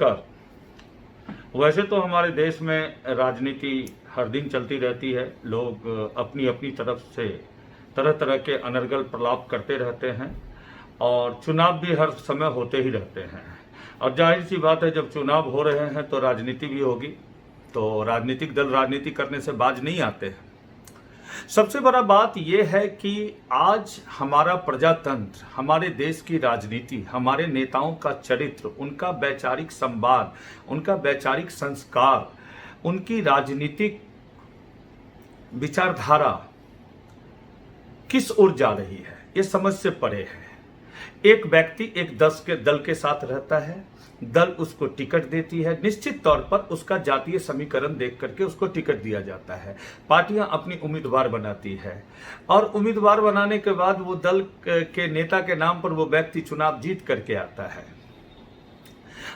नमस्कार। वैसे तो हमारे देश में राजनीति हर दिन चलती रहती है। लोग अपनी अपनी तरफ से तरह तरह के अनर्गल प्रलाप करते रहते हैं और चुनाव भी हर समय होते ही रहते हैं। और जाहिर सी बात है, जब चुनाव हो रहे हैं तो राजनीति भी होगी, तो राजनीतिक दल राजनीति करने से बाज नहीं आते हैं। सबसे बड़ा बात यह है कि आज हमारा प्रजातंत्र, हमारे देश की राजनीति, हमारे नेताओं का चरित्र, उनका वैचारिक संवाद, उनका वैचारिक संस्कार, उनकी राजनीतिक विचारधारा किस ओर जा रही है, ये समझ से परे है। एक व्यक्ति एक दल के साथ रहता है, दल उसको टिकट देती है, निश्चित तौर पर उसका जातीय समीकरण देख करके उसको टिकट दिया जाता है। पार्टियां अपनी उम्मीदवार बनाती है और उम्मीदवार बनाने के बाद वो दल के नेता के नाम पर वो व्यक्ति चुनाव जीत करके आता है।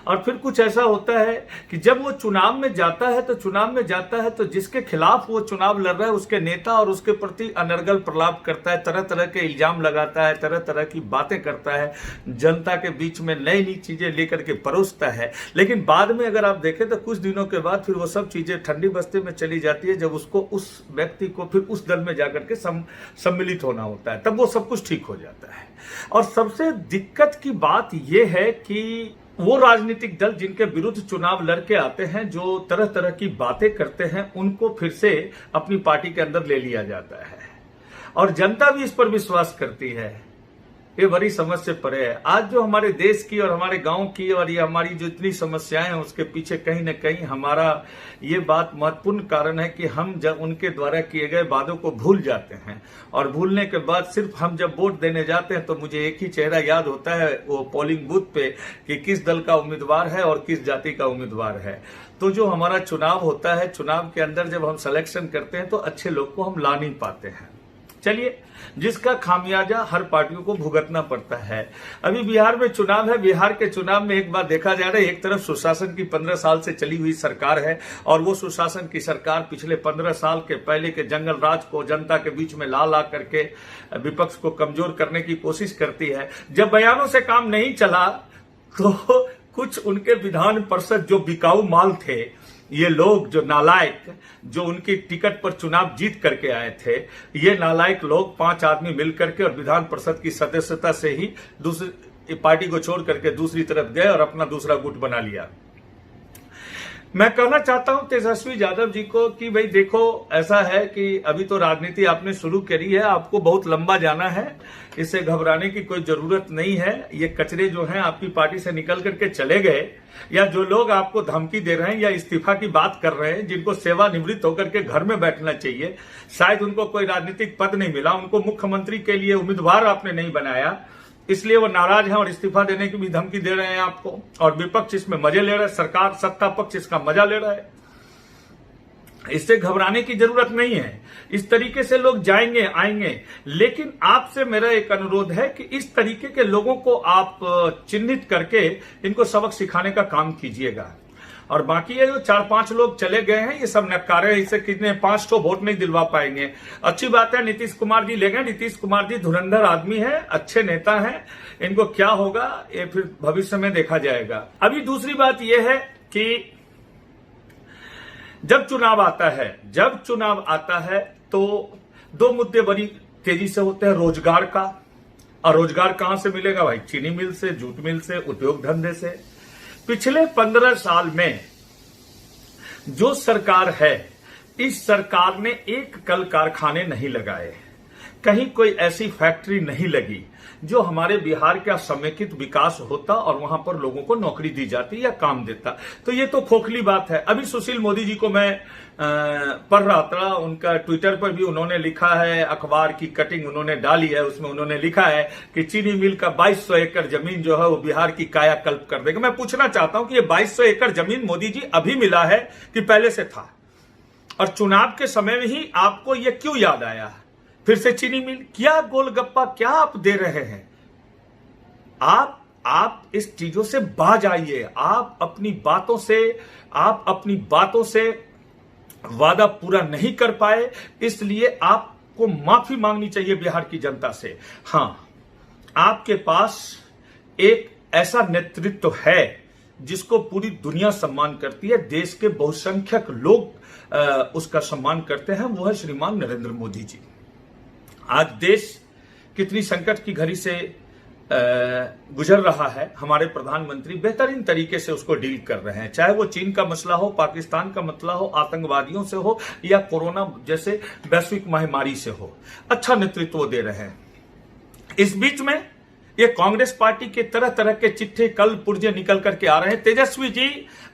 और फिर कुछ ऐसा होता है कि जब वो चुनाव में जाता है तो जिसके खिलाफ वो चुनाव लड़ रहा है उसके नेता और उसके प्रति अनर्गल प्रलाप करता है, तरह तरह के इल्जाम लगाता है, तरह तरह की बातें करता है, जनता के बीच में नई नई चीजें लेकर के परोसता है। लेकिन बाद में अगर आप देखें तो कुछ दिनों के बाद फिर वो सब चीजें ठंडी बस्ती में चली जाती है। जब उसको, उस व्यक्ति को फिर उस दल में जाकर के सम्मिलित होना होता है, तब वो सब कुछ ठीक हो जाता है। और सबसे दिक्कत की बात यह है कि वो राजनीतिक दल जिनके विरुद्ध चुनाव लड़के आते हैं, जो तरह तरह की बातें करते हैं, उनको फिर से अपनी पार्टी के अंदर ले लिया जाता है और जनता भी इस पर विश्वास करती है। ये बड़ी समझ से परे है। आज जो हमारे देश की और हमारे गांव की और ये हमारी जो इतनी समस्याएं हैं, उसके पीछे कहीं ना कहीं हमारा ये बात महत्वपूर्ण कारण है कि हम जब उनके द्वारा किए गए वादों को भूल जाते हैं और भूलने के बाद सिर्फ हम जब वोट देने जाते हैं तो मुझे एक ही चेहरा याद होता है, वो पोलिंग बूथ पे, कि किस दल का उम्मीदवार है और किस जाति का उम्मीदवार है। तो जो हमारा चुनाव होता है, चुनाव के अंदर जब हम सिलेक्शन करते हैं तो अच्छे लोग को हम ला नहीं पाते हैं। चलिए, जिसका खामियाजा हर पार्टियों को भुगतना पड़ता है। अभी बिहार में चुनाव है। बिहार के चुनाव में एक बात देखा जा रहा है, एक तरफ सुशासन की 15 साल से चली हुई सरकार है और वो सुशासन की सरकार पिछले 15 साल के पहले के जंगल राज को जनता के बीच में ला करके विपक्ष को कमजोर करने की कोशिश करती है। जब बयानों से काम नहीं चला तो कुछ उनके विधान परिषद जो बिकाऊ माल थे, ये लोग जो नालायक, जो उनकी टिकट पर चुनाव जीत करके आए थे, ये नालायक लोग 5 आदमी मिलकर के और विधान परिषद की सदस्यता से ही दूसरी पार्टी को छोड़ करके दूसरी तरफ गए और अपना दूसरा गुट बना लिया। मैं कहना चाहता हूं तेजस्वी यादव जी को कि भाई देखो, ऐसा है कि अभी तो राजनीति आपने शुरू करी है, आपको बहुत लंबा जाना है, इससे घबराने की कोई जरूरत नहीं है। ये कचरे जो हैं आपकी पार्टी से निकल करके चले गए, या जो लोग आपको धमकी दे रहे हैं या इस्तीफा की बात कर रहे हैं, जिनको सेवानिवृत्त होकर के घर में बैठना चाहिए, शायद उनको कोई राजनीतिक पद नहीं मिला, उनको मुख्यमंत्री के लिए उम्मीदवार आपने नहीं बनाया, इसलिए वो नाराज हैं और इस्तीफा देने की भी धमकी दे रहे हैं आपको। और विपक्ष इसमें मजे ले रहा है, सरकार, सत्ता पक्ष इसका मजा ले रहा है। इससे घबराने की जरूरत नहीं है। इस तरीके से लोग जाएंगे आएंगे, लेकिन आपसे मेरा एक अनुरोध है कि इस तरीके के लोगों को आप चिन्हित करके इनको सबक सिखाने का काम कीजिएगा। और बाकी ये जो 4-5 लोग चले गए हैं, ये सब नक्कारे हैं, इससे कितने 5 वोट नहीं दिलवा पाएंगे। अच्छी बात है, नीतीश कुमार जी ले गए। नीतीश कुमार जी धुरंधर आदमी है, अच्छे नेता हैं, इनको क्या होगा ये फिर भविष्य में देखा जाएगा। अभी दूसरी बात यह है कि जब चुनाव आता है तो 2 मुद्दे बड़ी तेजी से होते हैं। रोजगार का, और रोजगार कहां से मिलेगा भाई? चीनी मिल से, जूट मिल से, उद्योग धंधे से। पिछले 15 साल में जो सरकार है, इस सरकार ने एक कल कारखाने नहीं लगाए, कहीं कोई ऐसी फैक्ट्री नहीं लगी जो हमारे बिहार का समेकित विकास होता और वहां पर लोगों को नौकरी दी जाती या काम देता। तो ये तो खोखली बात है। अभी सुशील मोदी जी को मैं पढ़ रहा था, उनका ट्विटर पर भी उन्होंने लिखा है, अखबार की कटिंग उन्होंने डाली है, उसमें उन्होंने लिखा है कि चीनी मिल का 2200 एकड़ जमीन जो है वो बिहार की कायाकल्प कर देगा। मैं पूछना चाहता हूं कि ये 2200 एकड़ जमीन मोदी जी अभी मिला है कि पहले से था? और चुनाव के समय में ही आपको ये क्यों याद आया? फिर से चीनी मिल, क्या गोलगप्पा क्या आप दे रहे हैं? आप इस चीजों से बाज आइए। आप अपनी बातों से वादा पूरा नहीं कर पाए, इसलिए आपको माफी मांगनी चाहिए बिहार की जनता से। हां, आपके पास एक ऐसा नेतृत्व है जिसको पूरी दुनिया सम्मान करती है, देश के बहुसंख्यक लोग उसका सम्मान करते हैं, वो है श्रीमान नरेंद्र मोदी जी। आज देश कितनी संकट की घड़ी से गुजर रहा है, हमारे प्रधानमंत्री बेहतरीन तरीके से उसको डील कर रहे हैं, चाहे वो चीन का मसला हो, पाकिस्तान का मसला हो, आतंकवादियों से हो या कोरोना जैसे वैश्विक महामारी से हो, अच्छा नेतृत्व दे रहे हैं। इस बीच में ये कांग्रेस पार्टी के तरह तरह के चिट्ठे कल पुर्जे निकल करके आ रहे हैं। तेजस्वी जी,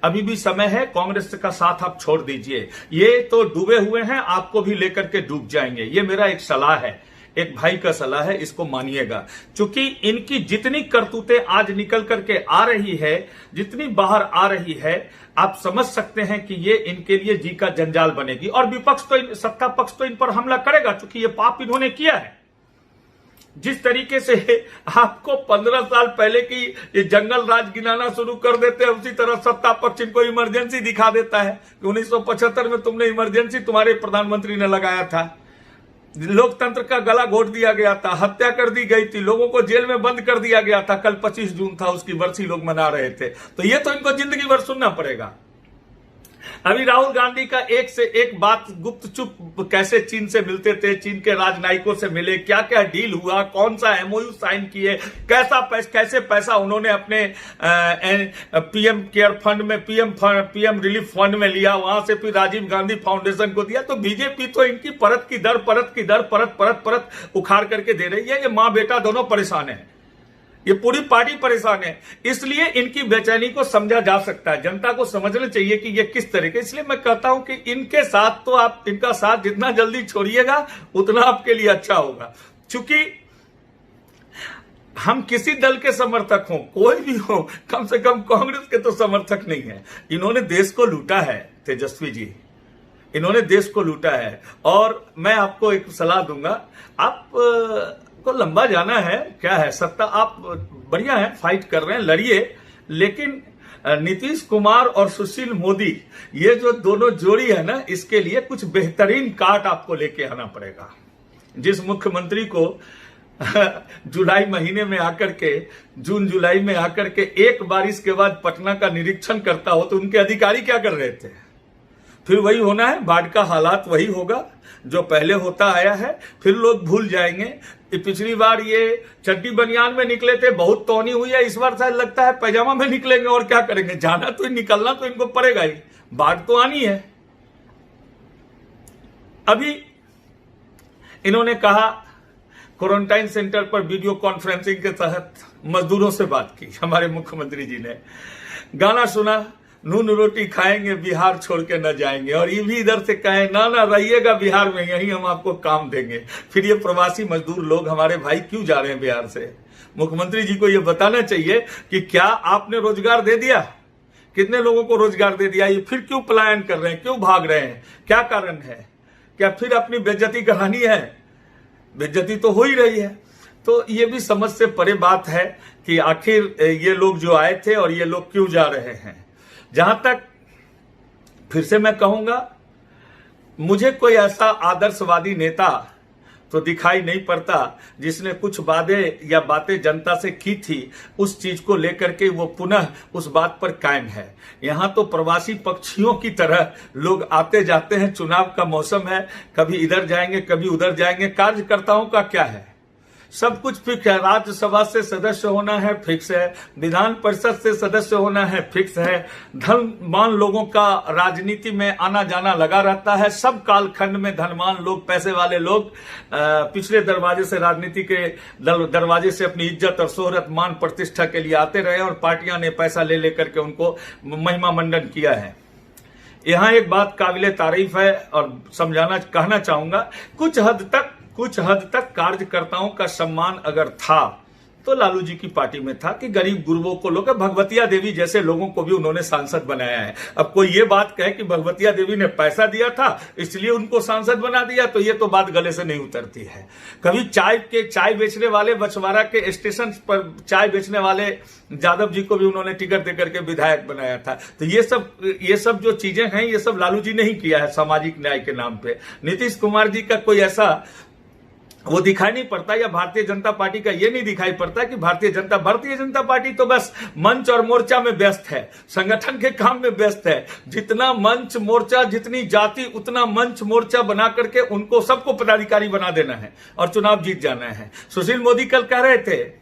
अभी भी समय है, कांग्रेस का साथ आप छोड़ दीजिए, ये तो डूबे हुए हैं, आपको भी लेकर के डूब जाएंगे। ये मेरा एक सलाह है, एक भाई का सलाह है, इसको मानिएगा। क्योंकि इनकी जितनी करतूतें आज निकल करके आ रही है, जितनी बाहर आ रही है, आप समझ सकते हैं कि ये इनके लिए जी का जंजाल बनेगी। और विपक्ष तो, सत्ता पक्ष तो इन पर हमला करेगा, क्योंकि ये पाप इन्होंने किया है। जिस तरीके से आपको 15 साल पहले की ये जंगल राज गिनाना शुरू कर देते हैं, उसी तरह सत्ता पक्ष इनको इमरजेंसी दिखा देता है कि 1975 में तुमने इमरजेंसी तुम्हारे प्रधानमंत्री ने लगाया था, लोकतंत्र का गला घोट दिया गया था, हत्या कर दी गई थी, लोगों को जेल में बंद कर दिया गया था। कल 25 जून था, उसकी बरसी लोग मना रहे थे, तो ये तो इनको जिंदगी भर सुनना पड़ेगा। अभी राहुल गांधी का एक से एक बात गुप्त चुप कैसे चीन से मिलते थे, चीन के राजनयिकों से मिले, क्या क्या डील हुआ, कौन सा एमओयू साइन किए, कैसे पैसा उन्होंने अपने पीएम केयर फंड में, पीएम रिलीफ फंड में लिया, वहां से फिर राजीव गांधी फाउंडेशन को दिया। तो बीजेपी तो इनकी परत की दर परत उखाड़ करके दे रही है। ये मां बेटा दोनों परेशान है, ये पूरी पार्टी परेशान है। इसलिए इनकी बेचैनी को समझा जा सकता है, जनता को समझना चाहिए कि ये किस तरह के। इसलिए मैं कहता हूं कि इनके साथ तो आप, इनका साथ जितना जल्दी छोड़िएगा उतना आपके लिए अच्छा होगा। क्योंकि हम किसी दल के समर्थक हों, कोई भी हो, कम से कम कांग्रेस के तो समर्थक नहीं है। इन्होंने देश को लूटा है, तेजस्वी जी, इन्होंने देश को लूटा है। और मैं आपको एक सलाह दूंगा, आप को लंबा जाना है, क्या है, सत्ता आप बढ़िया है, फाइट कर रहे हैं, लड़िए, लेकिन नीतीश कुमार और सुशील मोदी, ये जो दोनों जोड़ी है ना, इसके लिए कुछ बेहतरीन काट आपको लेके आना पड़ेगा। जिस मुख्यमंत्री को जुलाई महीने में आकर के, जून जुलाई में आकर के एक बारिश के बाद पटना का निरीक्षण करता हो, तो उनके अधिकारी क्या कर रहे थे? फिर वही होना है, बाढ़ का हालात वही होगा जो पहले होता आया है। फिर लोग भूल जाएंगे। पिछली बार ये चड्डी बनियान में निकले थे, बहुत तौनी हुई है, इस बार शायद लगता है पैजामा में निकलेंगे। और क्या करेंगे, जाना तो निकलना तो इनको पड़ेगा ही, बाढ़ तो आनी है। अभी इन्होंने कहा, क्वारंटाइन सेंटर पर वीडियो कॉन्फ्रेंसिंग के तहत मजदूरों से बात की, हमारे मुख्यमंत्री जी ने गाना सुना, नून रोटी खाएंगे, बिहार छोड़ के न जाएंगे। और ये भी इधर से कहे, ना रहिएगा बिहार में, यही हम आपको काम देंगे। फिर ये प्रवासी मजदूर लोग, हमारे भाई, क्यों जा रहे हैं बिहार से? मुख्यमंत्री जी को ये बताना चाहिए कि क्या आपने रोजगार दे दिया, कितने लोगों को रोजगार दे दिया, ये फिर क्यों पलायन कर रहे हैं, क्यों भाग रहे हैं, क्या कारण है? क्या फिर अपनी बेइज्जती करानी है? बेइज्जती तो हो ही रही है। तो ये भी समझ से परे बात है कि आखिर ये लोग जो आए थे और ये लोग क्यों जा रहे हैं। जहां तक फिर से मैं कहूंगा, मुझे कोई ऐसा आदर्शवादी नेता तो दिखाई नहीं पड़ता जिसने कुछ वादे या बातें जनता से की थी, उस चीज को लेकर के वो पुनः उस बात पर कायम है। यहां तो प्रवासी पक्षियों की तरह लोग आते जाते हैं, चुनाव का मौसम है, कभी इधर जाएंगे, कभी उधर जाएंगे। कार्यकर्ताओं का क्या है, सब कुछ फिक्स है। राज्यसभा से सदस्य होना है, फिक्स है। विधान परिषद से सदस्य होना है, फिक्स है। धनवान लोगों का राजनीति में आना जाना लगा रहता है। सब कालखंड में धनवान लोग, पैसे वाले लोग पिछले दरवाजे से, राजनीति के दरवाजे से अपनी इज्जत और शोहरत, मान प्रतिष्ठा के लिए आते रहे और पार्टियां ने पैसा ले लेकर के उनको महिमा मंडन किया है। यहां एक बात काबिले तारीफ है और समझाना, कहना चाहूंगा, कुछ हद तक कार्यकर्ताओं का सम्मान अगर था तो लालू जी की पार्टी में था कि गरीब गुरुओं को लोग, भगवतिया देवी जैसे लोगों को भी उन्होंने सांसद बनाया है। अब कोई ये बात कहे कि भगवतिया देवी ने पैसा दिया था इसलिए उनको सांसद बना दिया, तो ये तो बात गले से नहीं उतरती है। कभी चाय बेचने वाले, बछवाड़ा के स्टेशन पर चाय बेचने वाले यादव जी को भी उन्होंने टिकट देकर के विधायक बनाया था। तो ये सब जो चीजें हैं, ये सब लालू जी ने ही किया है सामाजिक न्याय के नाम पे। नीतीश कुमार जी का कोई ऐसा वो दिखाई नहीं पड़ता, या भारतीय जनता पार्टी का ये नहीं दिखाई पड़ता कि भारतीय जनता पार्टी तो बस मंच और मोर्चा में व्यस्त है, संगठन के काम में व्यस्त है। जितना मंच मोर्चा, जितनी जाति उतना मंच मोर्चा बना करके उनको सबको पदाधिकारी बना देना है और चुनाव जीत जाना है। सुशील मोदी कल कह रहे थे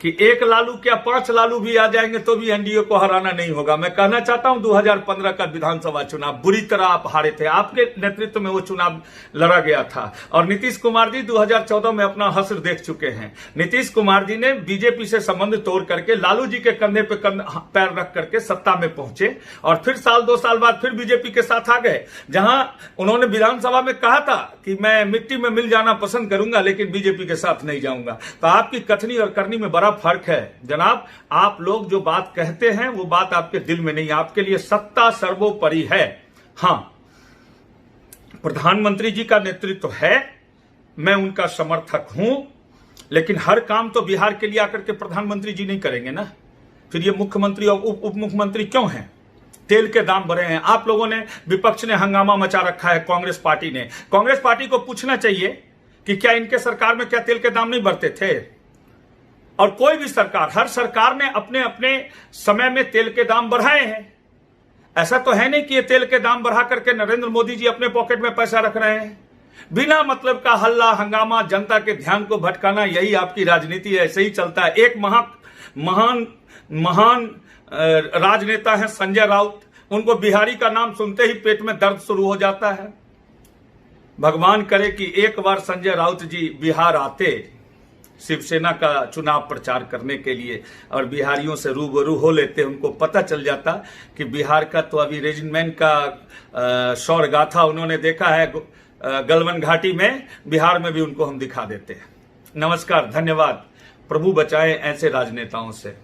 कि 1 लालू क्या 5 लालू भी आ जाएंगे तो भी एनडीए को हराना नहीं होगा। मैं कहना चाहता हूं 2015 का विधानसभा चुनाव बुरी तरह आप हारे थे, आपके नेतृत्व में वो चुनाव लड़ा गया था। और नीतीश कुमार जी 2014 में अपना हश्र देख चुके हैं। नीतीश कुमार जी ने बीजेपी से संबंध तोड़ करके लालू जी के कंधे पे पैर रख करके सत्ता में पहुंचे और फिर साल 2 साल बाद फिर बीजेपी के साथ आ गए, जहां उन्होंने विधानसभा में कहा था कि मैं मिट्टी में मिल जाना पसंद करूंगा लेकिन बीजेपी के साथ नहीं जाऊंगा। तो आपकी कथनी और करनी में बड़ा फर्क है जनाब। आप लोग जो बात कहते हैं वो बात आपके दिल में नहीं, आपके लिए सत्ता सर्वोपरि है। हां, प्रधानमंत्री जी का नेतृत्व है, मैं उनका समर्थक हूं, लेकिन हर काम तो बिहार के लिए आकर के प्रधानमंत्री जी नहीं करेंगे ना। फिर ये मुख्यमंत्री और उप मुख्यमंत्री क्यों हैं? तेल के दाम बढ़े हैं, आप लोगों ने, विपक्ष ने हंगामा मचा रखा है, कांग्रेस पार्टी ने। कांग्रेस पार्टी को पूछना चाहिए कि क्या इनके सरकार में क्या तेल के दाम नहीं बढ़ते थे? और कोई भी सरकार, हर सरकार ने अपने अपने समय में तेल के दाम बढ़ाए हैं। ऐसा तो है नहीं कि ये तेल के दाम बढ़ा करके नरेंद्र मोदी जी अपने पॉकेट में पैसा रख रहे हैं। बिना मतलब का हल्ला हंगामा, जनता के ध्यान को भटकाना, यही आपकी राजनीति है, ऐसे ही चलता है। एक महान राजनेता है संजय राउत, उनको बिहारी का नाम सुनते ही पेट में दर्द शुरू हो जाता है। भगवान करे कि एक बार संजय राउत जी बिहार आते शिवसेना का चुनाव प्रचार करने के लिए और बिहारियों से रूबरू हो लेते, उनको पता चल जाता कि बिहार का तो अभी रेजिमेंट का शौर्य गाथा उन्होंने देखा है गलवान घाटी में, बिहार में भी उनको हम दिखा देते हैं। नमस्कार, धन्यवाद। प्रभु बचाए ऐसे राजनेताओं से।